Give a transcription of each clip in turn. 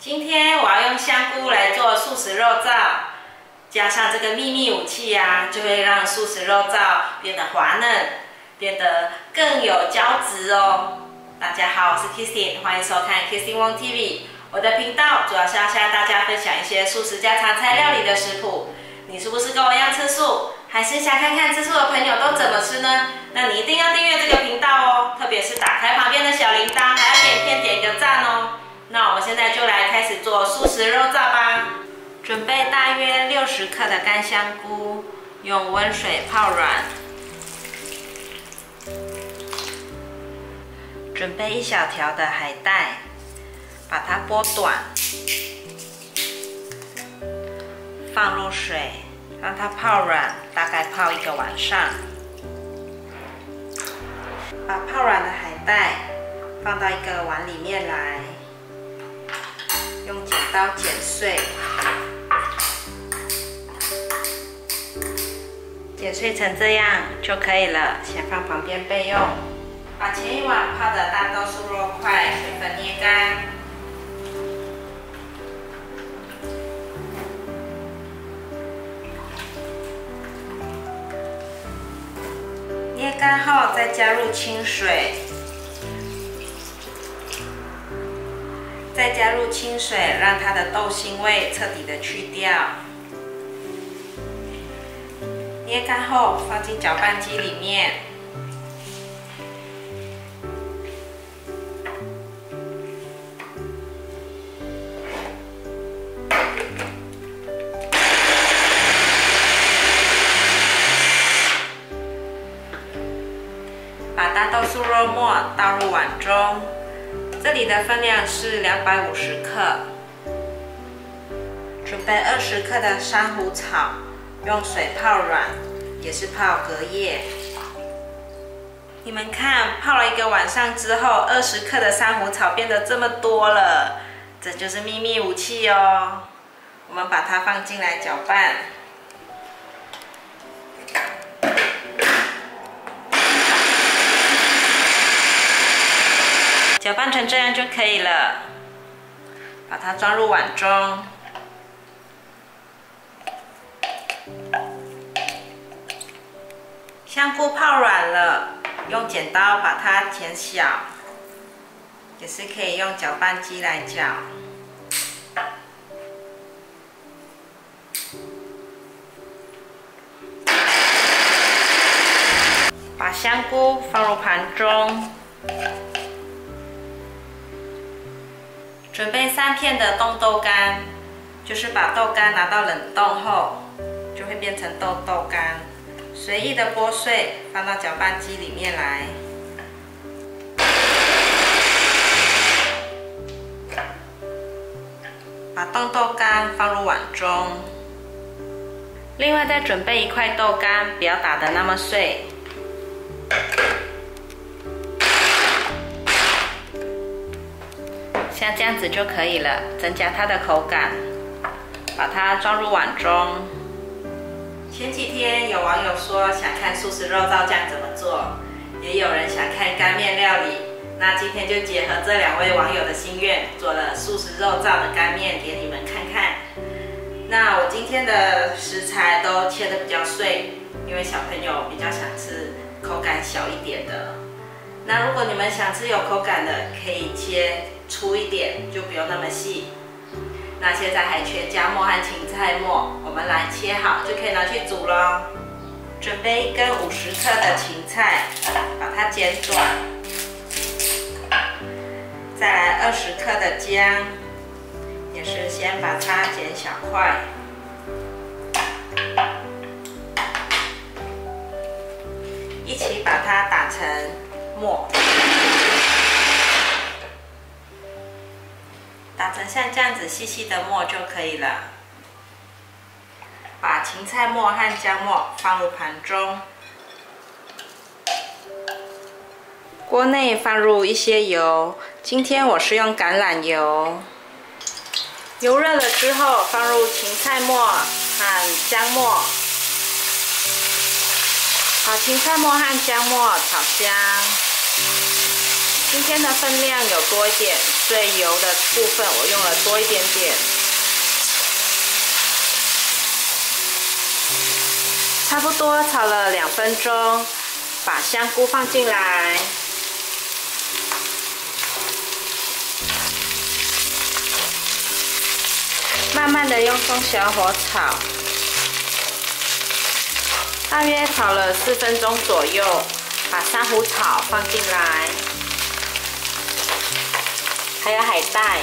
今天我要用香菇来做素食肉燥，加上这个秘密武器呀，就会让素食肉燥变得滑嫩，变得更有胶质哦。大家好，我是 Kissing， 欢迎收看 Kissing Wong TV。我的频道主要是要向大家分享一些素食家常菜料理的食谱。你是不是跟我一样吃素？还是想看看吃素的朋友都怎么吃呢？那你一定要订阅这个频道哦，特别是打开旁边的小铃铛，还要点片点个赞哦。那我们现在就来开始做素食肉燥吧。准备大约60克的干香菇，用温水泡软。准备1小条的海带，把它剥短，放入水，让它泡软，大概泡1个晚上。把泡软的海带放到一个碗里面来，用剪刀剪碎，剪碎成这样就可以了，先放旁边备用。把前一晚泡的大豆酥肉块水分捏干，捏干后再加入清水，让它的豆腥味彻底的去掉。捏干后放进搅拌机里面，把大豆酥肉末倒入碗中，这里的分量是250克。准备20克的珊瑚草，用水泡软，也是泡隔夜。你们看，泡了1个晚上之后，20克的珊瑚草变得这么多了，这就是秘密武器哦。我们把它放进来搅拌。搅拌成这样就可以了，把它装入碗中。香菇泡软了，用剪刀把它剪小，也是可以用搅拌机来搅。把香菇放入盘中。准备3片的冻豆干，就是把豆干拿到冷冻后，就会变成豆干，随意的剥碎，放到搅拌机里面来。把冻豆干放入碗中。另外再准备1块豆干，不要打得那么碎。像这样子就可以了，增加它的口感。把它装入碗中。前几天有网友说想看素食肉燥酱怎么做，也有人想看干面料理。那今天就结合这2位网友的心愿，做了素食肉燥的干面给你们看看。那我今天的食材都切得比较碎，因为小朋友比较想吃口感小一点的。那如果你们想吃有口感的，可以切粗一点，就不用那么细。那现在还缺姜末和芹菜末，我们来切好就可以拿去煮咯。准备1根50克的芹菜，把它剪短。再来20克的姜，也是先把它剪小块。一起把它打成末。打成像这样子细细的末就可以了。把芹菜末和姜末放入盘中。锅内放入一些油，今天我是用橄榄油。油热了之后，放入芹菜末和姜末。把芹菜末和姜末炒香。今天的分量有多一点，所以油的部分我用了多一点点。差不多炒了2分钟，把香菇放进来。慢慢的用中小火炒，大约炒了4分钟左右，把珊瑚草放进来，还有海带，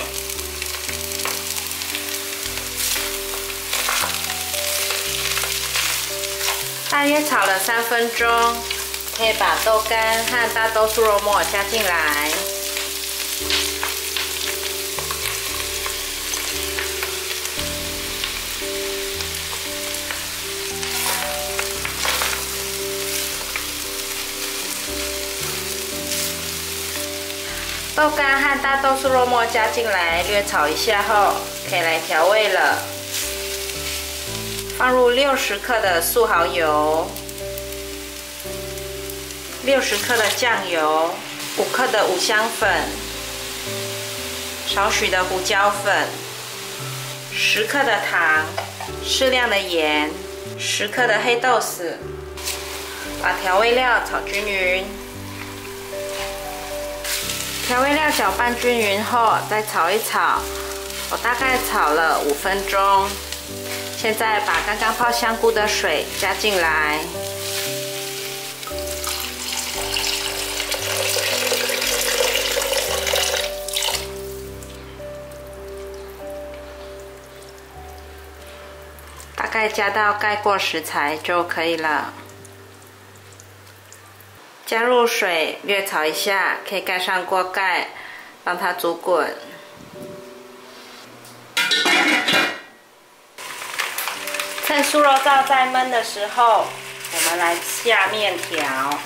大约炒了3分钟，可以把豆干和大豆酥肉末加进来。豆干和大豆酥肉末加进来，略炒一下后，可以来调味了。放入60克的素蚝油，60克的酱油，5克的五香粉，少许的胡椒粉，10克的糖，适量的盐，10克的黑豆豉，把调味料炒均匀。调味料搅拌均匀后，再炒一炒。我大概炒了5分钟。现在把刚刚泡香菇的水加进来，大概加到盖过食材就可以了。加入水，略炒一下，可以盖上锅盖，让它煮滚。趁酥肉燥在焖的时候，我们来下面条。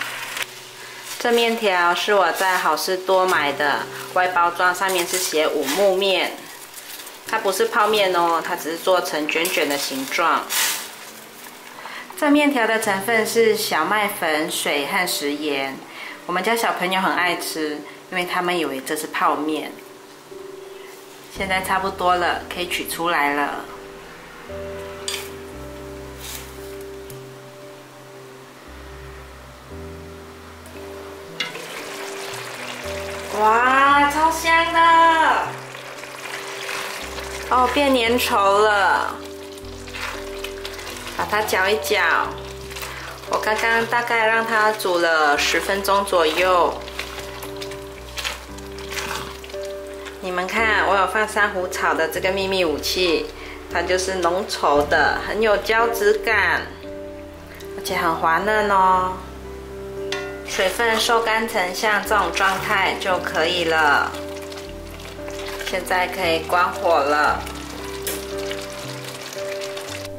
这面条是我在好事多买的，外包装上面是写五木面，它不是泡面哦，它只是做成卷卷的形状。这面条的成分是小麦粉、水和食盐。我们家小朋友很爱吃，因为他们以为这是泡面。现在差不多了，可以取出来了。哇，超香的！哦，变粘稠了。把它搅一搅，我刚刚大概让它煮了10分钟左右。你们看，我有放珊瑚草的这个秘密武器，它就是浓稠的，很有胶质感，而且很滑嫩哦。水分收干成像这种状态就可以了。现在可以关火了。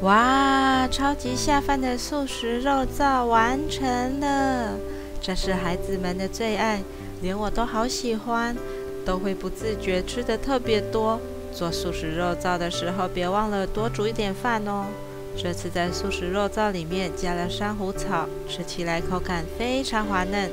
哇，超级下饭的素食肉燥完成了！这是孩子们的最爱，连我都好喜欢，都会不自觉吃得特别多。做素食肉燥的时候，别忘了多煮一点饭哦。这次在素食肉燥里面加了珊瑚草，吃起来口感非常滑嫩。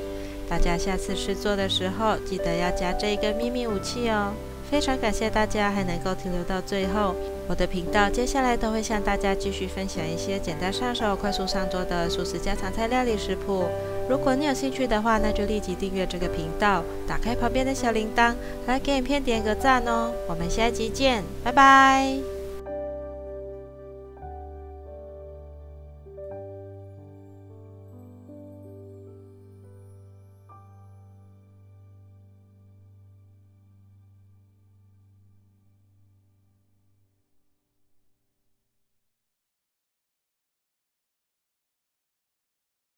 大家下次试做的时候，记得要加这个秘密武器哦。非常感谢大家还能够停留到最后。我的频道接下来都会向大家继续分享一些简单上手、快速上桌的素食家常菜料理食谱。如果你有兴趣的话，那就立即订阅这个频道，打开旁边的小铃铛，来给影片点个赞哦。我们下一集见，拜拜。